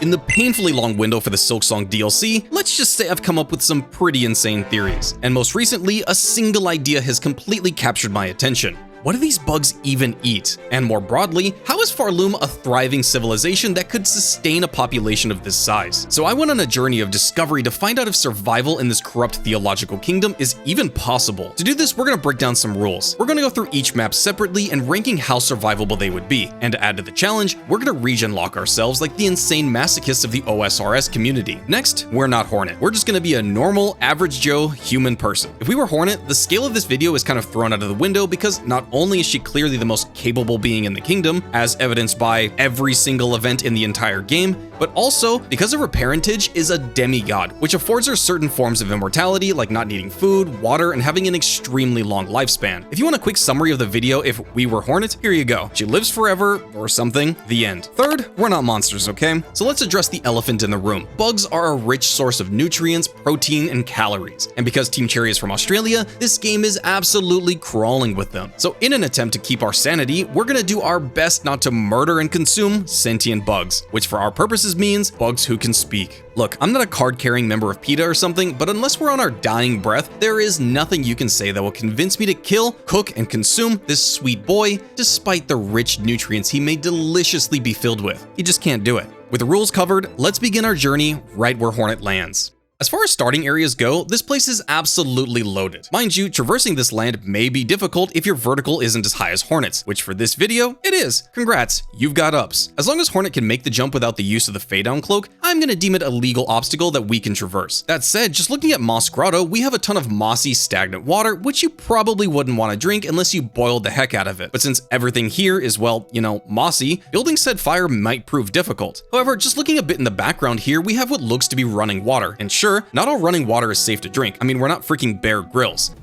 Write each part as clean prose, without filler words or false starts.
In the painfully long window for the Silksong DLC, let's just say I've come up with some pretty insane theories. And most recently, a single idea has completely captured my attention. What do these bugs even eat? And more broadly, how is Farloom a thriving civilization that could sustain a population of this size? So I went on a journey of discovery to find out if survival in this corrupt theological kingdom is even possible. To do this, we're gonna break down some rules. We're gonna go through each map separately and ranking how survivable they would be. And to add to the challenge, we're gonna region lock ourselves like the insane masochists of the OSRS community. Next, we're not Hornet. We're just gonna be a normal, average Joe human person. If we were Hornet, the scale of this video is kind of thrown out of the window because not only is she clearly the most capable being in the kingdom, as evidenced by every single event in the entire game, but also because of her parentage is a demigod, which affords her certain forms of immortality like not needing food, water, and having an extremely long lifespan. If you want a quick summary of the video if we were Hornet, here you go. She lives forever, or something, the end. Third, we're not monsters, okay? So let's address the elephant in the room. Bugs are a rich source of nutrients, protein, and calories. And because Team Cherry is from Australia, this game is absolutely crawling with them. So in an attempt to keep our sanity, we're gonna do our best not to murder and consume sentient bugs, which for our purposes means bugs who can speak. Look, I'm not a card-carrying member of PETA or something, but unless we're on our dying breath, there is nothing you can say that will convince me to kill, cook, and consume this sweet boy, despite the rich nutrients he may deliciously be filled with. You just can't do it. With the rules covered, let's begin our journey right where Hornet lands. As far as starting areas go, this place is absolutely loaded. Mind you, traversing this land may be difficult if your vertical isn't as high as Hornet's, which for this video, it is. Congrats, you've got ups. As long as Hornet can make the jump without the use of the fade down cloak, I'm gonna deem it a legal obstacle that we can traverse. That said, just looking at Moss Grotto, we have a ton of mossy, stagnant water, which you probably wouldn't want to drink unless you boiled the heck out of it. But since everything here is, well, mossy, building said fire might prove difficult. However, just looking a bit in the background here, we have what looks to be running water, and sure, not all running water is safe to drink. I mean, we're not freaking Bear Grylls.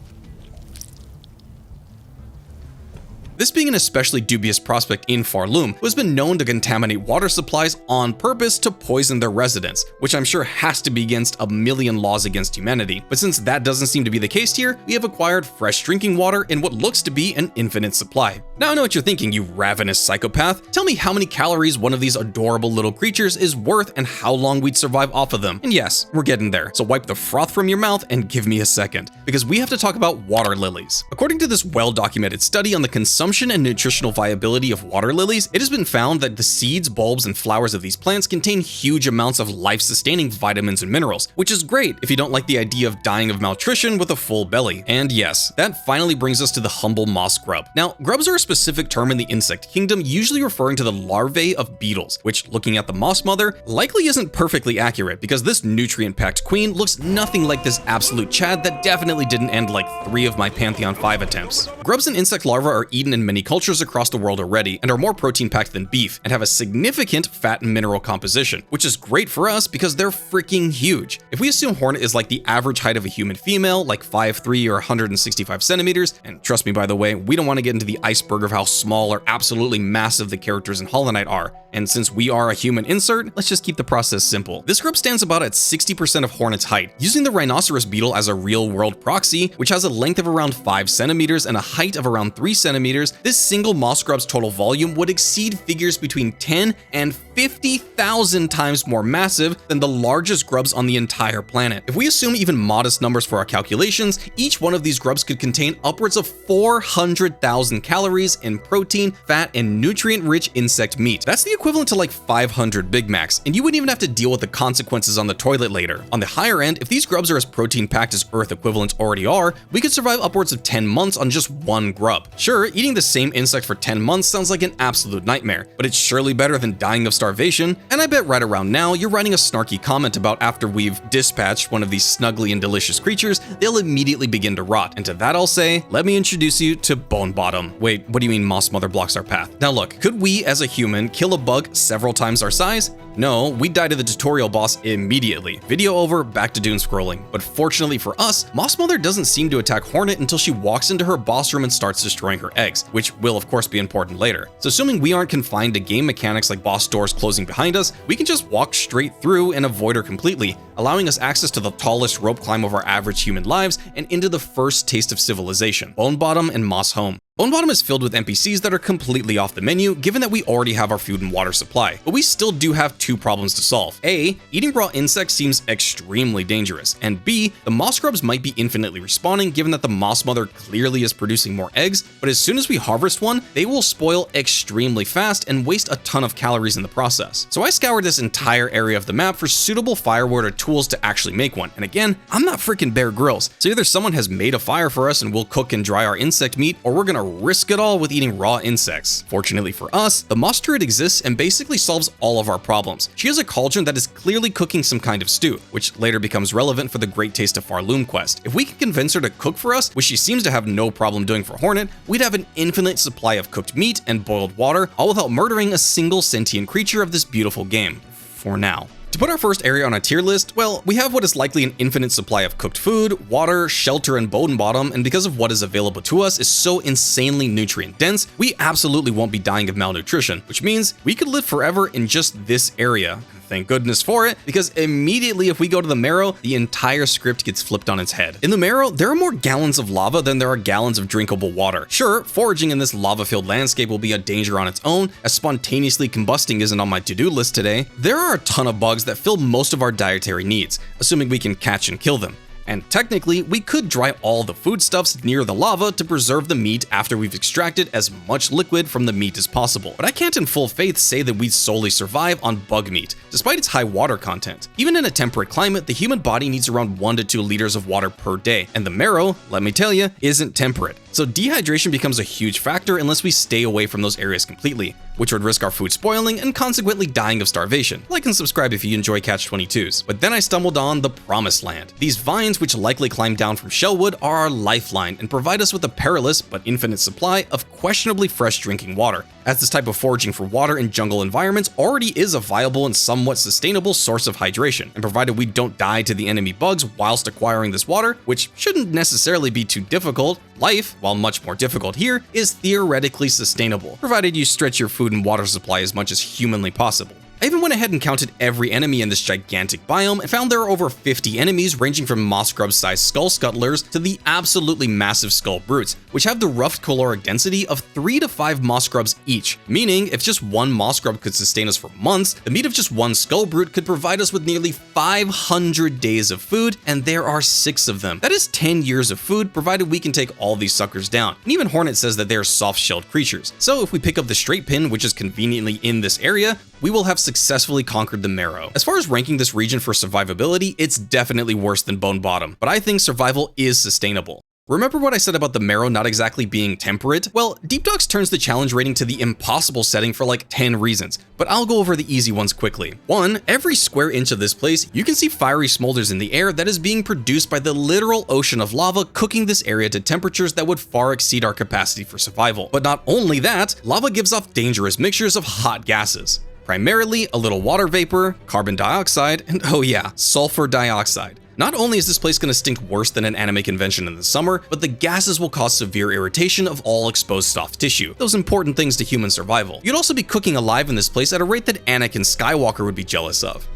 This being an especially dubious prospect in Farloom, who has been known to contaminate water supplies on purpose to poison their residents, which I'm sure has to be against a million laws against humanity. But since that doesn't seem to be the case here, we have acquired fresh drinking water in what looks to be an infinite supply. Now I know what you're thinking, you ravenous psychopath. Tell me how many calories one of these adorable little creatures is worth and how long we'd survive off of them. And yes, we're getting there. So wipe the froth from your mouth and give me a second, because we have to talk about water lilies. According to this well-documented study on the consumption and nutritional viability of water lilies, it has been found that the seeds, bulbs, and flowers of these plants contain huge amounts of life-sustaining vitamins and minerals, which is great if you don't like the idea of dying of malnutrition with a full belly. And yes, that finally brings us to the humble moss grub. Now, grubs are a specific term in the insect kingdom, usually referring to the larvae of beetles, which, looking at the moss mother, likely isn't perfectly accurate because this nutrient-packed queen looks nothing like this absolute Chad that definitely didn't end like 3 of my Pantheon 5 attempts. Grubs and insect larvae are eaten in many cultures across the world already and are more protein-packed than beef and have a significant fat and mineral composition, which is great for us because they're freaking huge. If we assume Hornet is like the average height of a human female, like 5'3" or 165 centimeters, and trust me by the way, we don't want to get into the iceberg of how small or absolutely massive the characters in Hollow Knight are, and since we are a human insert, let's just keep the process simple. This grub stands about at 60% of Hornet's height, using the rhinoceros beetle as a real-world proxy, which has a length of around 5 centimeters and a height of around 3 centimeters. This single moss grub's total volume would exceed figures between 10 and 50,000 times more massive than the largest grubs on the entire planet. If we assume even modest numbers for our calculations, each one of these grubs could contain upwards of 400,000 calories in protein, fat, and nutrient-rich insect meat. That's the equivalent to like 500 Big Macs, and you wouldn't even have to deal with the consequences on the toilet later. On the higher end, if these grubs are as protein-packed as Earth equivalents already are, we could survive upwards of 10 months on just one grub. Sure, eating the same insect for 10 months sounds like an absolute nightmare, but it's surely better than dying of starvation, and I bet right around now you're writing a snarky comment about after we've dispatched one of these snuggly and delicious creatures, they'll immediately begin to rot. And to that I'll say, let me introduce you to Bone Bottom. Wait, what do you mean Moss Mother blocks our path? Now look, could we as a human kill a bug several times our size? No, we'd die to the tutorial boss immediately. Video over, back to doom scrolling. But fortunately for us, Moss Mother doesn't seem to attack Hornet until she walks into her boss room and starts destroying her eggs, which will of course be important later. So assuming we aren't confined to game mechanics like boss doors closing behind us, we can just walk straight through and avoid her completely, allowing us access to the tallest rope climb of our average human lives and into the first taste of civilization, Bone Bottom and Moss Home. Bone Bottom is filled with NPCs that are completely off the menu, given that we already have our food and water supply. But we still do have two problems to solve. A, eating raw insects seems extremely dangerous, and B, the moss grubs might be infinitely respawning, given that the moss mother clearly is producing more eggs, but as soon as we harvest one, they will spoil extremely fast and waste a ton of calories in the process. So I scoured this entire area of the map for suitable firewood or tools to actually make one, and again, I'm not freaking Bear Grylls, so either someone has made a fire for us and we'll cook and dry our insect meat, or we're gonna risk it all with eating raw insects. Fortunately for us, the moss druid exists and basically solves all of our problems. She has a cauldron that is clearly cooking some kind of stew, which later becomes relevant for the Great Taste of Farloom quest. If we can convince her to cook for us, which she seems to have no problem doing for Hornet, we'd have an infinite supply of cooked meat and boiled water, all without murdering a single sentient creature of this beautiful game. For now. To put our first area on a tier list, well, we have what is likely an infinite supply of cooked food, water, shelter, and Bone Bottom, and because of what is available to us is so insanely nutrient dense, we absolutely won't be dying of malnutrition, which means we could live forever in just this area. Thank goodness for it, because immediately if we go to the Marrow, the entire script gets flipped on its head. In the Marrow, there are more gallons of lava than there are gallons of drinkable water. Sure, foraging in this lava-filled landscape will be a danger on its own, as spontaneously combusting isn't on my to-do list today. There are a ton of bugs that fill most of our dietary needs, assuming we can catch and kill them. And technically, we could dry all the foodstuffs near the lava to preserve the meat after we've extracted as much liquid from the meat as possible. But I can't in full faith say that we'd solely survive on bug meat, despite its high water content. Even in a temperate climate, the human body needs around 1 to 2 liters of water per day, and the Marrow, let me tell you, isn't temperate. So dehydration becomes a huge factor unless we stay away from those areas completely, which would risk our food spoiling and consequently dying of starvation. Like and subscribe if you enjoy Catch-22s. But then I stumbled on the Promised Land. These vines, which likely climb down from Shellwood, are our lifeline and provide us with a perilous but infinite supply of questionably fresh drinking water, as this type of foraging for water in jungle environments already is a viable and somewhat sustainable source of hydration, and provided we don't die to the enemy bugs whilst acquiring this water, which shouldn't necessarily be too difficult, life, while much more difficult here, is theoretically sustainable, provided you stretch your food and water supply as much as humanly possible. I even went ahead and counted every enemy in this gigantic biome and found there are over 50 enemies ranging from moss grub-sized skull scuttlers to the absolutely massive skull brutes, which have the rough caloric density of 3 to 5 moss grubs each, meaning if just one moss grub could sustain us for months, the meat of just one skull brute could provide us with nearly 500 days of food, and there are 6 of them. That is 10 years of food, provided we can take all these suckers down. And even Hornet says that they are soft-shelled creatures. So if we pick up the straight pin, which is conveniently in this area, we will have successfully conquered the Marrow. As far as ranking this region for survivability, it's definitely worse than Bone Bottom, but I think survival is sustainable. Remember what I said about the Marrow not exactly being temperate? Well, Deep Dogs turns the challenge rating to the impossible setting for like 10 reasons, but I'll go over the easy ones quickly. 1, every square inch of this place, you can see fiery smolders in the air that is being produced by the literal ocean of lava cooking this area to temperatures that would far exceed our capacity for survival. But not only that, lava gives off dangerous mixtures of hot gases. Primarily a little water vapor, carbon dioxide, and oh yeah, sulfur dioxide. Not only is this place going to stink worse than an anime convention in the summer, but the gases will cause severe irritation of all exposed soft tissue, those important things to human survival. You'd also be cooking alive in this place at a rate that Anakin Skywalker would be jealous of.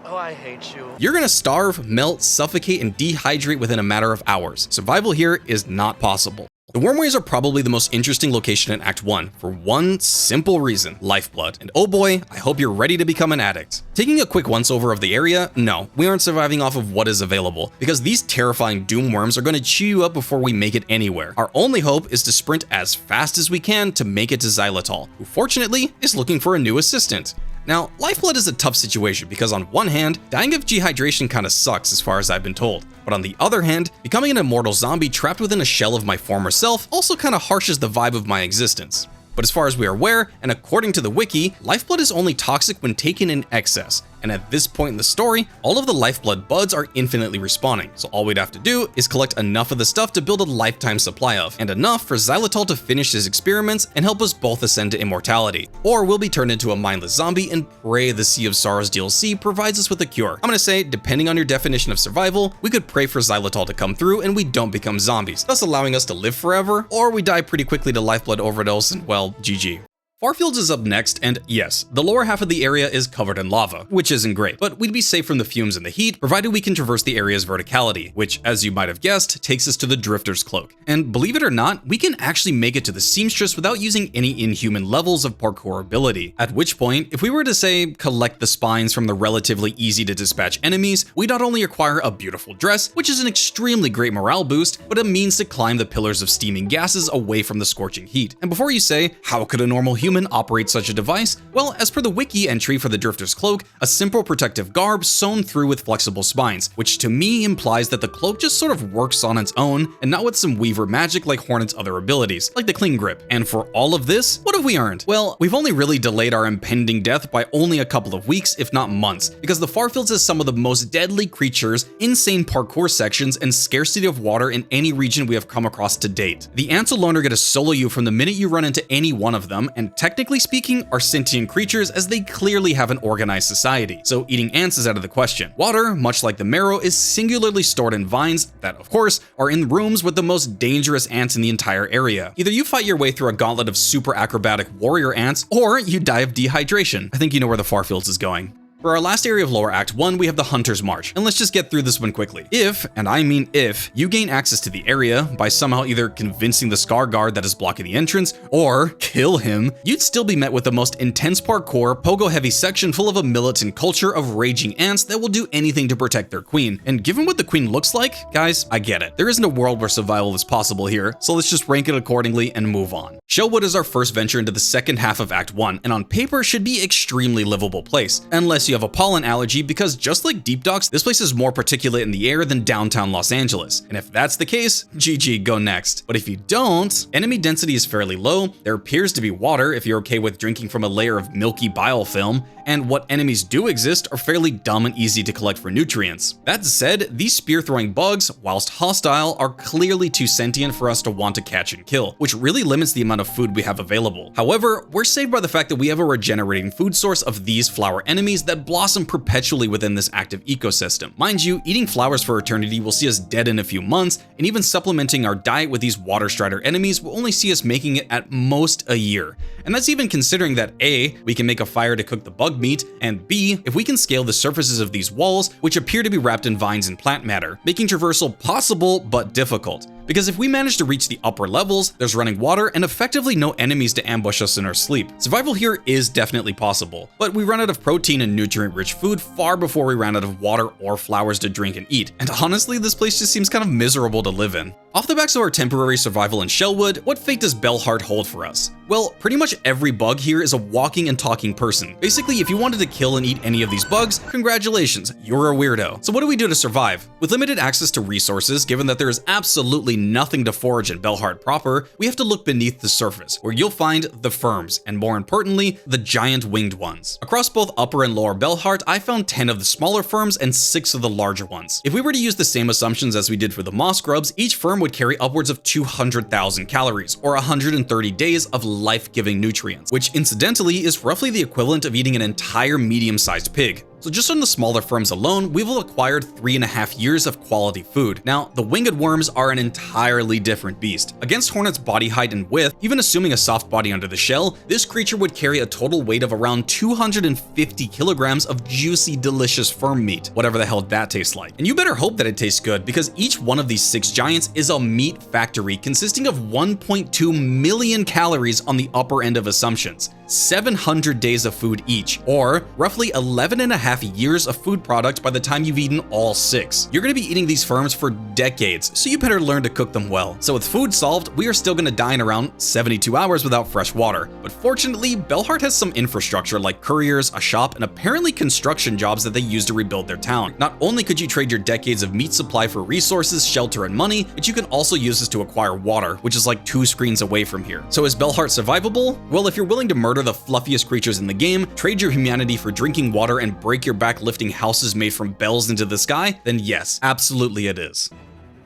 Oh, I hate you. You're gonna starve, melt, suffocate, and dehydrate within a matter of hours. Survival here is not possible. The Wormways are probably the most interesting location in Act 1 for one simple reason: lifeblood. And oh boy, I hope you're ready to become an addict. Taking a quick once-over of the area, no, we aren't surviving off of what is available, because these terrifying doom worms are going to chew you up before we make it anywhere. Our only hope is to sprint as fast as we can to make it to Xylitol, who fortunately is looking for a new assistant. Now, lifeblood is a tough situation because on one hand, dying of dehydration kinda sucks as far as I've been told. But on the other hand, becoming an immortal zombie trapped within a shell of my former self also kinda harshes the vibe of my existence. But as far as we are aware, and according to the wiki, lifeblood is only toxic when taken in excess, and at this point in the story, all of the lifeblood buds are infinitely respawning, so all we'd have to do is collect enough of the stuff to build a lifetime supply of, and enough for Xylitol to finish his experiments and help us both ascend to immortality. Or we'll be turned into a mindless zombie and pray the Sea of Sorrows DLC provides us with a cure. I'm gonna say, depending on your definition of survival, we could pray for Xylitol to come through and we don't become zombies, thus allowing us to live forever, or we die pretty quickly to lifeblood overdose and, well, GG. Farfields is up next, and yes, the lower half of the area is covered in lava, which isn't great, but we'd be safe from the fumes and the heat, provided we can traverse the area's verticality, which, as you might have guessed, takes us to the Drifter's Cloak. And believe it or not, we can actually make it to the Seamstress without using any inhuman levels of parkour ability. At which point, if we were to say, collect the spines from the relatively easy to dispatch enemies, we not only acquire a beautiful dress, which is an extremely great morale boost, but a means to climb the pillars of steaming gases away from the scorching heat. And before you say, how could a normal human operate such a device? Well, as per the wiki entry for the Drifter's Cloak, a simple protective garb sewn through with flexible spines, which to me implies that the cloak just sort of works on its own and not with some Weaver magic like Hornet's other abilities, like the cling grip. And for all of this, what have we earned? Well, we've only really delayed our impending death by only a couple of weeks, if not months, because the Farfields has some of the most deadly creatures, insane parkour sections, and scarcity of water in any region we have come across to date. The ants alone are going to solo you from the minute you run into any one of them, and technically speaking, are sentient creatures as they clearly have an organized society, so eating ants is out of the question. Water, much like the marrow, is singularly stored in vines that, of course, are in rooms with the most dangerous ants in the entire area. Either you fight your way through a gauntlet of super acrobatic warrior ants, or you die of dehydration. I think you know where the Farfields is going. For our last area of Lower Act 1, we have the Hunter's March, and let's just get through this one quickly. If, and I mean if, you gain access to the area by somehow either convincing the Scar Guard that is blocking the entrance, or kill him, you'd still be met with the most intense parkour, pogo-heavy section full of a militant culture of raging ants that will do anything to protect their queen. And given what the queen looks like, guys, I get it. There isn't a world where survival is possible here, so let's just rank it accordingly and move on. Shellwood is our first venture into the second half of Act 1, and on paper should be extremely livable place, unless you have a pollen allergy, because just like Deep Docks, this place is more particulate in the air than downtown Los Angeles. And if that's the case, GG, go next. But if you don't, enemy density is fairly low, there appears to be water if you're okay with drinking from a layer of milky bile film, and what enemies do exist are fairly dumb and easy to collect for nutrients. That said, these spear-throwing bugs, whilst hostile, are clearly too sentient for us to want to catch and kill, which really limits the amount of food we have available. However, we're saved by the fact that we have a regenerating food source of these flower enemies that blossom perpetually within this active ecosystem. Mind you, eating flowers for eternity will see us dead in a few months, and even supplementing our diet with these water strider enemies will only see us making it at most a year. And that's even considering that A, we can make a fire to cook the bug meat, and B, if we can scale the surfaces of these walls, which appear to be wrapped in vines and plant matter, making traversal possible but difficult. Because if we manage to reach the upper levels, there's running water and effectively no enemies to ambush us in our sleep. Survival here is definitely possible, but we run out of protein and nutrient-rich food far before we ran out of water or flowers to drink and eat, and honestly, this place just seems kind of miserable to live in. Off the backs of our temporary survival in Shellwood, what fate does Bellheart hold for us? Well, pretty much every bug here is a walking and talking person. Basically, if you wanted to kill and eat any of these bugs, congratulations, you're a weirdo. So what do we do to survive? With limited access to resources, given that there is absolutely nothing to forage in Bellheart proper, we have to look beneath the surface, where you'll find the firms, and more importantly, the giant winged ones. Across both upper and lower Bellheart, I found 10 of the smaller firms and 6 of the larger ones. If we were to use the same assumptions as we did for the moss grubs, each firm would carry upwards of 200,000 calories, or 130 days of life-giving nutrients, which incidentally is roughly the equivalent of eating an entire medium-sized pig. So just on the smaller firms alone, we've acquired 3.5 years of quality food. Now, the winged worms are an entirely different beast. Against Hornet's body height and width, even assuming a soft body under the shell, this creature would carry a total weight of around 250 kilograms of juicy, delicious firm meat, whatever the hell that tastes like. And you better hope that it tastes good, because each one of these 6 giants is a meat factory consisting of 1.2 million calories on the upper end of assumptions, 700 days of food each, or roughly 11.5 years of food product by the time you've eaten all 6. You're going to be eating these firms for decades, so you better learn to cook them well. So with food solved, we are still going to die in around 72 hours without fresh water. But fortunately, Bellheart has some infrastructure like couriers, a shop, and apparently construction jobs that they use to rebuild their town. Not only could you trade your decades of meat supply for resources, shelter, and money, but you can also use this to acquire water, which is like 2 screens away from here. So is Bellheart survivable? Well, if you're willing to murder the fluffiest creatures in the game, trade your humanity for drinking water, and break your back lifting houses made from bells into the sky, then yes, absolutely it is.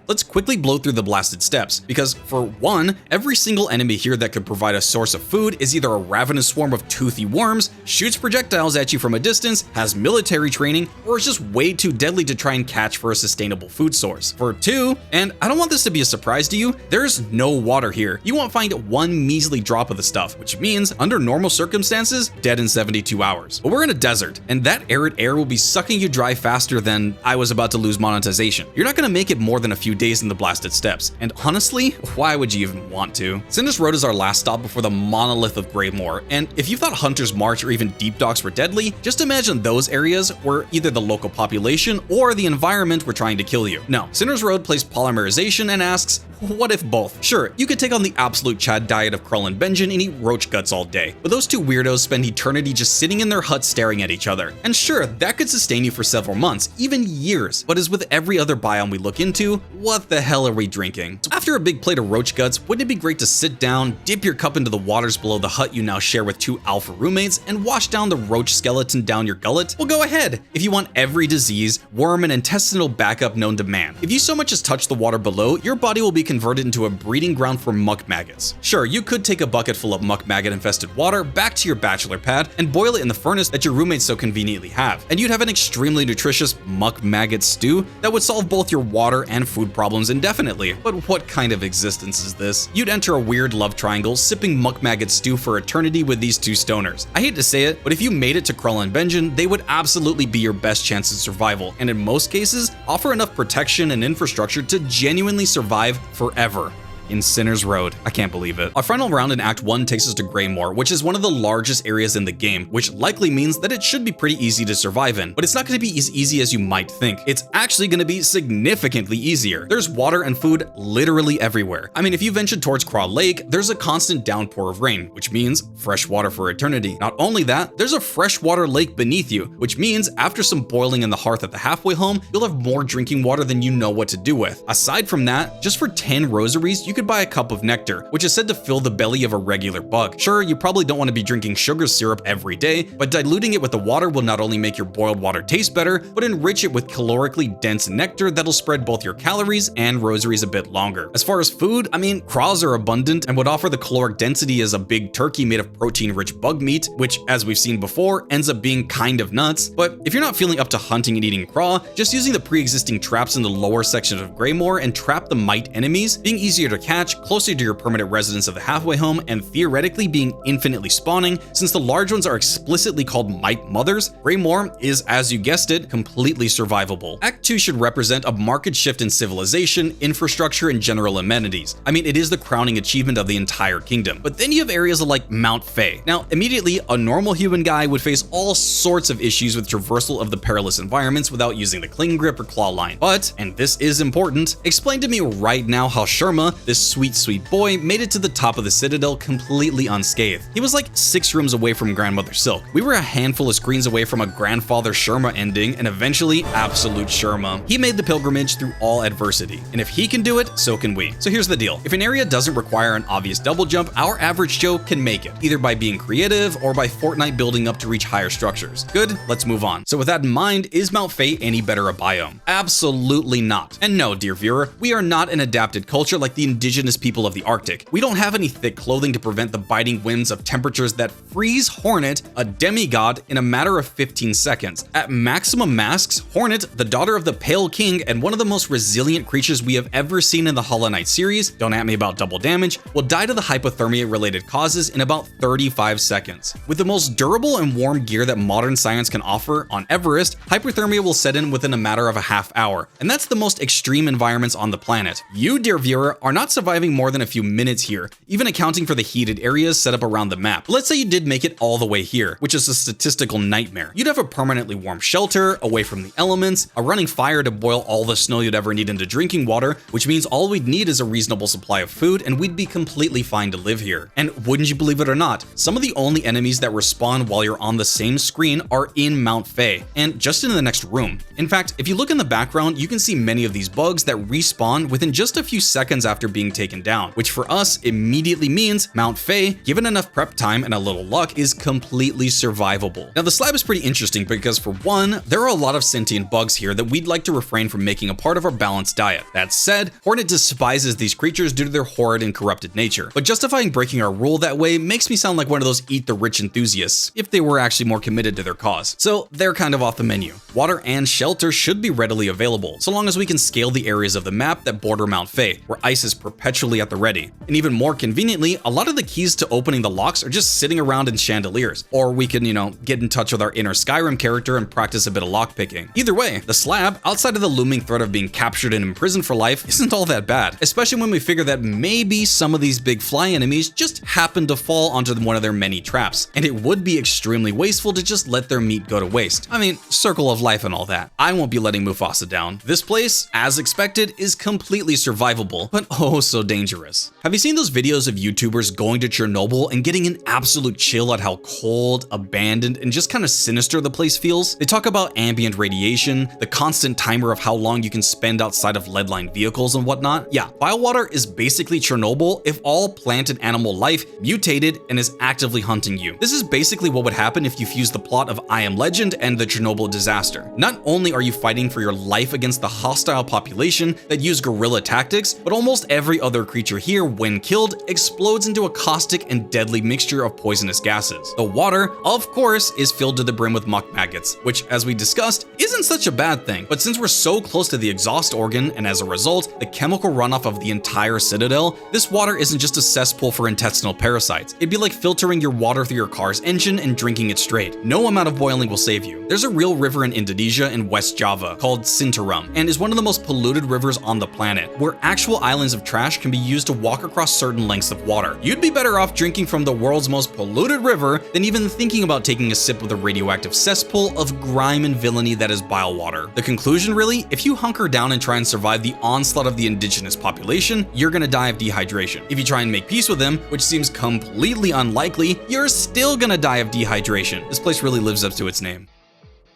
Let's quickly blow through the blasted steppes, because for one, every single enemy here that could provide a source of food is either a ravenous swarm of toothy worms, shoots projectiles at you from a distance, has military training, or is just way too deadly to try and catch for a sustainable food source. For two, and I don't want this to be a surprise to you, there's no water here. You won't find one measly drop of the stuff, which means under normal circumstances, dead in 72 hours. But we're in a desert, and that arid air will be sucking you dry faster than I was about to lose monetization. You're not gonna make it more than a few days in the blasted steppes, and honestly, why would you even want to? Cinder's Road is our last stop before the monolith of Greymoor, and if you thought Hunter's March or even Deep Docks were deadly, just imagine those areas where either the local population or the environment were trying to kill you. No, Cinder's Road plays polymerization and asks, what if both? Sure, you could take on the absolute Chad diet of Krull and Benjen and eat roach guts all day, but those two weirdos spend eternity just sitting in their hut staring at each other. And sure, that could sustain you for several months, even years, but as with every other biome we look into, what the hell are we drinking? So after a big plate of roach guts, wouldn't it be great to sit down, dip your cup into the waters below the hut you now share with two alpha roommates, and wash down the roach skeleton down your gullet? Well, go ahead, if you want every disease, worm, and intestinal backup known to man. If you so much as touch the water below, your body will be converted into a breeding ground for muck maggots. Sure, you could take a bucket full of muck maggot infested water back to your bachelor pad and boil it in the furnace that your roommates so conveniently have, and you'd have an extremely nutritious muck maggot stew that would solve both your water and food problems indefinitely. But what kind of existence is this? You'd enter a weird love triangle sipping muck maggot stew for eternity with these two stoners. I hate to say it, but if you made it to Krull and Benjen, they would absolutely be your best chance of survival, and in most cases, offer enough protection and infrastructure to genuinely survive forever. In Cinder's Road. I can't believe it. Our final round in Act 1 takes us to Greymoor, which is one of the largest areas in the game, which likely means that it should be pretty easy to survive in. But it's not going to be as easy as you might think. It's actually going to be significantly easier. There's water and food literally everywhere. I mean, if you ventured towards Craw Lake, there's a constant downpour of rain, which means fresh water for eternity. Not only that, there's a freshwater lake beneath you, which means after some boiling in the hearth at the halfway home, you'll have more drinking water than you know what to do with. Aside from that, just for 10 rosaries, you could buy a cup of nectar, which is said to fill the belly of a regular bug. Sure, you probably don't want to be drinking sugar syrup every day, but diluting it with the water will not only make your boiled water taste better, but enrich it with calorically dense nectar that'll spread both your calories and rosaries a bit longer. As far as food, I mean, craws are abundant and would offer the caloric density as a big turkey made of protein-rich bug meat, which, as we've seen before, ends up being kind of nuts. But if you're not feeling up to hunting and eating craw, just using the pre-existing traps in the lower section of Greymoor and trap the mite enemies, being easier to catch, closer to your permanent residence of the halfway home, and theoretically being infinitely spawning, since the large ones are explicitly called mite mothers, Greymoor is, as you guessed it, completely survivable. Act 2 should represent a marked shift in civilization, infrastructure, and general amenities. I mean, it is the crowning achievement of the entire kingdom. But then you have areas like Mount Fae. Now, immediately, a normal human guy would face all sorts of issues with traversal of the perilous environments without using the cling grip or claw line. But, and this is important, explain to me right now how Sherma, this sweet boy, made it to the top of the Citadel completely unscathed. He was like 6 rooms away from Grandmother Silk. We were a handful of screens away from a Grandfather Sherma ending, and eventually absolute Sherma. He made the pilgrimage through all adversity, and if he can do it, so can we. So here's the deal. If an area doesn't require an obvious double jump, our average Joe can make it, either by being creative or by Fortnite building up to reach higher structures. Good, let's move on. So with that in mind, is Mount Fae any better a biome? Absolutely not. And no, dear viewer, we are not an adapted culture like the indigenous people of the Arctic. We don't have any thick clothing to prevent the biting winds of temperatures that freeze Hornet, a demigod, in a matter of 15 seconds. At maximum masks, Hornet, the daughter of the Pale King and one of the most resilient creatures we have ever seen in the Hollow Knight series, don't at me about double damage, will die to the hypothermia related causes in about 35 seconds. With the most durable and warm gear that modern science can offer, on Everest, hypothermia will set in within a matter of a half hour, and that's the most extreme environments on the planet. You, dear viewer, are not surviving more than a few minutes here, even accounting for the heated areas set up around the map. But let's say you did make it all the way here, which is a statistical nightmare. You'd have a permanently warm shelter, away from the elements, a running fire to boil all the snow you'd ever need into drinking water, which means all we'd need is a reasonable supply of food, and we'd be completely fine to live here. And wouldn't you believe it or not, some of the only enemies that respawn while you're on the same screen are in Mount Fae, and just in the next room. In fact, if you look in the background, you can see many of these bugs that respawn within just a few seconds after being being taken down, which for us immediately means Mount Fae, given enough prep time and a little luck, is completely survivable. Now the slab is pretty interesting because for one, there are a lot of sentient bugs here that we'd like to refrain from making a part of our balanced diet. That said, Hornet despises these creatures due to their horrid and corrupted nature, but justifying breaking our rule that way makes me sound like one of those eat the rich enthusiasts, if they were actually more committed to their cause. So they're kind of off the menu. Water and shelter should be readily available, so long as we can scale the areas of the map that border Mount Fae, where ice is perpetually at the ready. And even more conveniently, a lot of the keys to opening the locks are just sitting around in chandeliers, or we can, get in touch with our inner Skyrim character and practice a bit of lockpicking. Either way, the slab, outside of the looming threat of being captured and imprisoned for life, isn't all that bad, especially when we figure that maybe some of these big fly enemies just happen to fall onto one of their many traps, and it would be extremely wasteful to just let their meat go to waste. I mean, circle of life and all that. I won't be letting Mufasa down. This place, as expected, is completely survivable, but oh so dangerous. Have you seen those videos of YouTubers going to Chernobyl and getting an absolute chill at how cold, abandoned, and just kind of sinister the place feels? They talk about ambient radiation, the constant timer of how long you can spend outside of lead-lined vehicles and whatnot. Yeah, biowater is basically Chernobyl if all plant and animal life mutated and is actively hunting you. This is basically what would happen if you fuse the plot of I Am Legend and the Chernobyl disaster. Not only are you fighting for your life against the hostile population that use guerrilla tactics, but almost every other creature here, when killed, explodes into a caustic and deadly mixture of poisonous gases. The water, of course, is filled to the brim with muck maggots, which, as we discussed, isn't such a bad thing. But since we're so close to the exhaust organ, and as a result, the chemical runoff of the entire citadel, this water isn't just a cesspool for intestinal parasites. It'd be like filtering your water through your car's engine and drinking it straight. No amount of boiling will save you. There's a real river in Indonesia and West Java called Sintaram, and is one of the most polluted rivers on the planet, where actual islands of trash can be used to walk across certain lengths of water. You'd be better off drinking from the world's most polluted river than even thinking about taking a sip of the radioactive cesspool of grime and villainy that is biowater. The conclusion really, if you hunker down and try and survive the onslaught of the indigenous population, you're gonna die of dehydration. If you try and make peace with them, which seems completely unlikely, you're still gonna die of dehydration. This place really lives up to its name.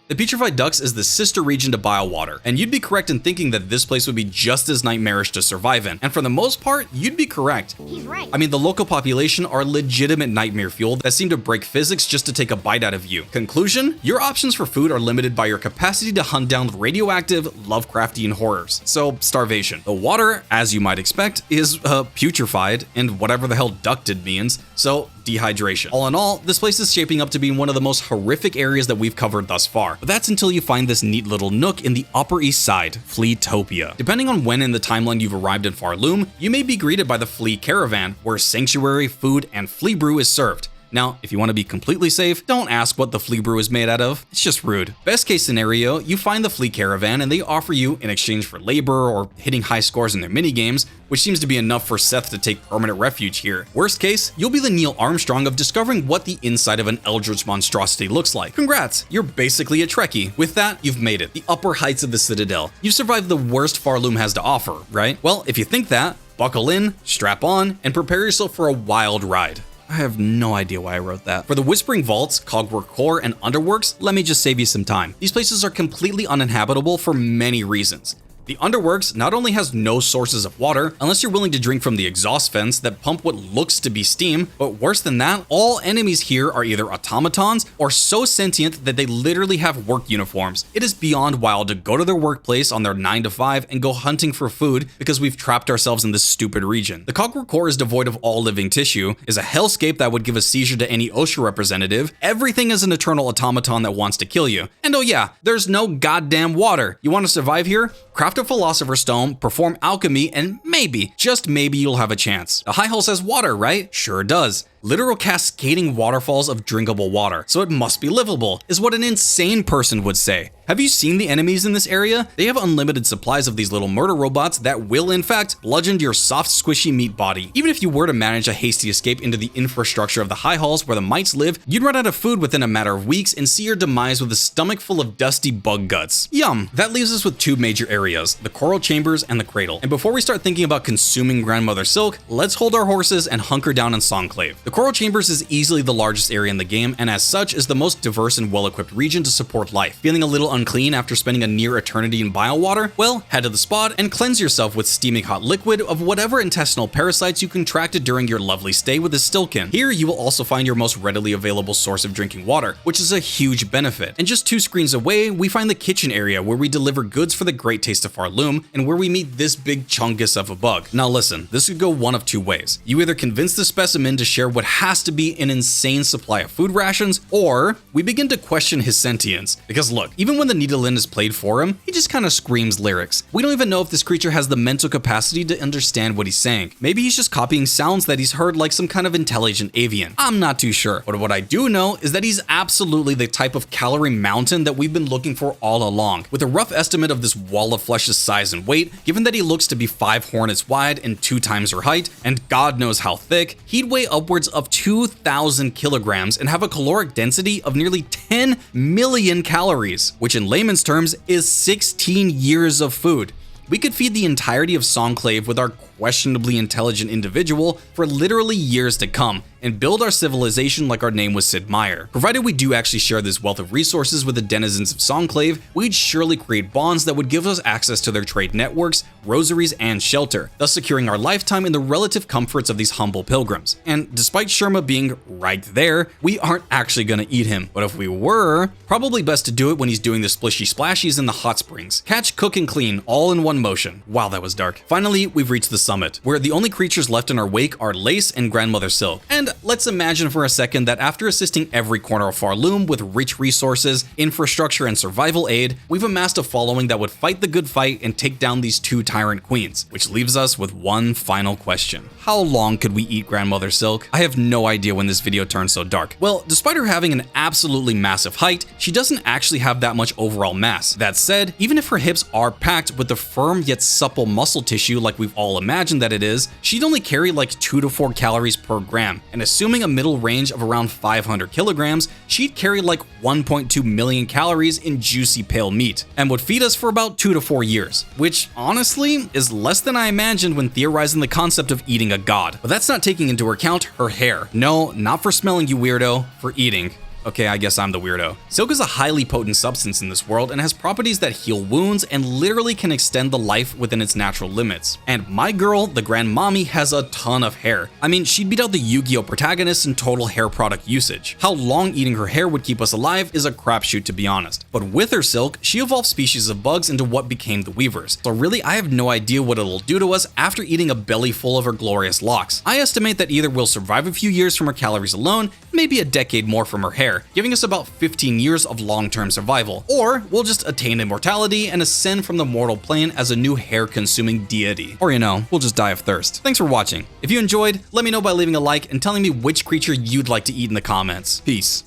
The Petrified Ducts is the sister region to Biowater, and you'd be correct in thinking that this place would be just as nightmarish to survive in, and for the most part, you'd be correct. He's right. I mean, the local population are legitimate nightmare fuel that seem to break physics just to take a bite out of you. Conclusion? Your options for food are limited by your capacity to hunt down radioactive, Lovecraftian horrors, so starvation. The water, as you might expect, is putrefied, and whatever the hell ducted means, so dehydration. All in all, this place is shaping up to be one of the most horrific areas that we've covered thus far. But that's until you find this neat little nook in the Upper East Side, Fleetopia. Depending on when in the timeline you've arrived in Farloom, you may be greeted by the Flea Caravan, where sanctuary, food, and flea brew is served. Now, if you want to be completely safe, don't ask what the flea brew is made out of. It's just rude. Best case scenario, you find the Flea Caravan and they offer you, in exchange for labor or hitting high scores in their minigames, which seems to be enough for Seth to take permanent refuge here. Worst case, you'll be the Neil Armstrong of discovering what the inside of an eldritch monstrosity looks like. Congrats, you're basically a Trekkie. With that, you've made it. The upper heights of the Citadel. You've survived the worst Farloom has to offer, right? Well, if you think that, buckle in, strap on, and prepare yourself for a wild ride. I have no idea why I wrote that. For the Whispering Vaults, Cogwork Core, and Underworks, let me just save you some time. These places are completely uninhabitable for many reasons. The Underworks not only has no sources of water, unless you're willing to drink from the exhaust vents that pump what looks to be steam, but worse than that, all enemies here are either automatons or so sentient that they literally have work uniforms. It is beyond wild to go to their workplace on their 9 to 5 and go hunting for food because we've trapped ourselves in this stupid region. The Cogwork Core is devoid of all living tissue, is a hellscape that would give a seizure to any OSHA representative, everything is an eternal automaton that wants to kill you. And oh yeah, there's no goddamn water. You want to survive here? Craft a Philosopher's Stone, perform alchemy, and maybe, just maybe you'll have a chance. The High Hull says water, right? Sure does. Literal cascading waterfalls of drinkable water, so it must be livable, is what an insane person would say. Have you seen the enemies in this area? They have unlimited supplies of these little murder robots that will in fact bludgeon your soft squishy meat body. Even if you were to manage a hasty escape into the infrastructure of the High Halls where the mites live, you'd run out of food within a matter of weeks and see your demise with a stomach full of dusty bug guts. Yum! That leaves us with two major areas, the Coral Chambers and the Cradle. And before we start thinking about consuming Grandmother Silk, let's hold our horses and hunker down in Songclave. The Coral Chambers is easily the largest area in the game, and as such is the most diverse and well-equipped region to support life. Feeling a little unclean after spending a near eternity in biowater? Well, head to the spot and cleanse yourself with steaming hot liquid of whatever intestinal parasites you contracted during your lovely stay with the Stilkin. Here you will also find your most readily available source of drinking water, which is a huge benefit. And just 2 screens away, we find the kitchen area where we deliver goods for the great taste of Farloom and where we meet this big chungus of a bug. Now listen, this could go one of 2 ways. You either convince the specimen to share what has to be an insane supply of food rations, or we begin to question his sentience. Because look, even when the Nidolan is played for him, he just kind of screams lyrics. We don't even know if this creature has the mental capacity to understand what he's saying. Maybe he's just copying sounds that he's heard like some kind of intelligent avian. I'm not too sure, but what I do know is that he's absolutely the type of calorie mountain that we've been looking for all along. With a rough estimate of this wall of flesh's size and weight, given that he looks to be 5 hornets wide and 2 times her height, and God knows how thick, he'd weigh upwards of 2,000 kilograms and have a caloric density of nearly 10 million calories, which in layman's terms is 16 years of food. We could feed the entirety of Songclave with our questionably intelligent individual for literally years to come, and build our civilization like our name was Sid Meier. Provided we do actually share this wealth of resources with the denizens of Songclave, we'd surely create bonds that would give us access to their trade networks, rosaries, and shelter, thus securing our lifetime in the relative comforts of these humble pilgrims. And despite Sherma being right there, we aren't actually gonna eat him. But if we were, probably best to do it when he's doing the splishy splashies in the hot springs. Catch, cook, and clean all in one motion. Wow, that was dark. Finally, we've reached the summit, where the only creatures left in our wake are Lace and Grandmother Silk. And let's imagine for a second that after assisting every corner of Farloom with rich resources, infrastructure, and survival aid, we've amassed a following that would fight the good fight and take down these 2 tyrant queens, which leaves us with one final question. How long could we eat Grandmother Silk? I have no idea when this video turned so dark. Well, despite her having an absolutely massive height, she doesn't actually have that much overall mass. That said, even if her hips are packed with the firm yet supple muscle tissue like we've all imagined that it is, she'd only carry like 2 to 4 calories per gram, and assuming a middle range of around 500 kilograms, she'd carry like 1.2 million calories in juicy pale meat, and would feed us for about 2 to 4 years, which honestly is less than I imagined when theorizing the concept of eating a god. But that's not taking into account her hair. No, not for smelling, you weirdo, for eating. Okay, I guess I'm the weirdo. Silk is a highly potent substance in this world and has properties that heal wounds and literally can extend the life within its natural limits. And my girl, the grandmommy, has a ton of hair. I mean, she'd beat out the Yu-Gi-Oh protagonists in total hair product usage. How long eating her hair would keep us alive is a crapshoot, to be honest. But with her silk, she evolved species of bugs into what became the Weavers. So really, I have no idea what it'll do to us after eating a belly full of her glorious locks. I estimate that either we'll survive a few years from her calories alone, maybe a decade more from her hair, giving us about 15 years of long-term survival. Or we'll just attain immortality and ascend from the mortal plane as a new hair-consuming deity. Or we'll just die of thirst. Thanks for watching. If you enjoyed, let me know by leaving a like and telling me which creature you'd like to eat in the comments. Peace.